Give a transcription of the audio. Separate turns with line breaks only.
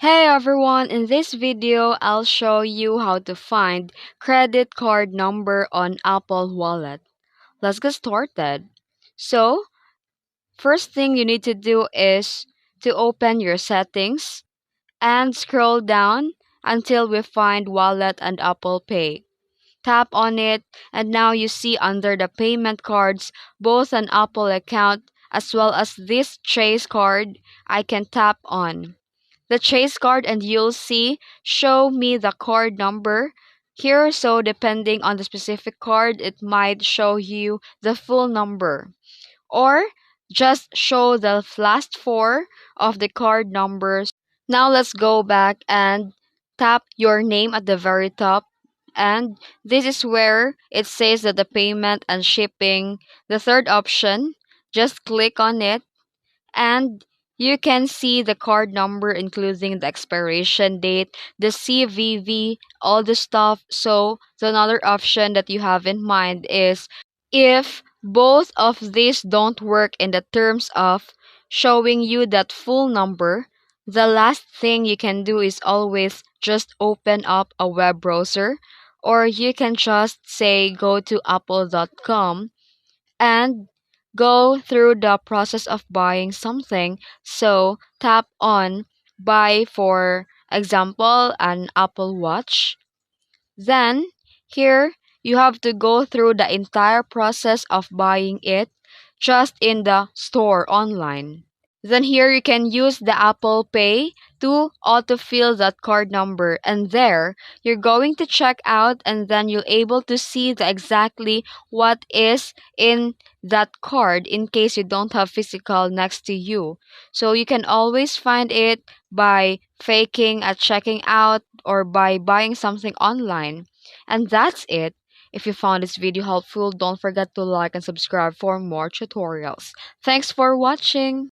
Hey everyone, in this video, I'll show you how to find credit card number on Apple Wallet. Let's get started. So, first thing you need to do is to open your settings and scroll down until we find Wallet and Apple Pay. Tap on it and now you see under the payment cards both an Apple account as well as this Chase card I can tap on the Chase card and you'll see show me the card number here. So depending on the specific card, it might show you the full number or just show the last four of the card numbers. Now let's go back and tap your name at the very top. And this is where it says that the payment and shipping, the third option, just click on it and you can see the card number including the expiration date, the CVV, all the stuff. So the another option that you have in mind is if both of these don't work in the terms of showing you that full number, the last thing you can do is always just open up a web browser, or you can just say go to apple.com and go through the process of buying something. So tap on buy, for example, an Apple Watch. Then here you have to go through the entire process of buying it just in the store online. Then here you can use the Apple Pay to autofill that card number, and there you're going to check out and then you'll able to see the exactly what is in that card in case you don't have physical next to you. So you can always find it by faking at checking out or by buying something online. And that's it. If you found this video helpful, don't forget to like and subscribe for more tutorials. Thanks for watching.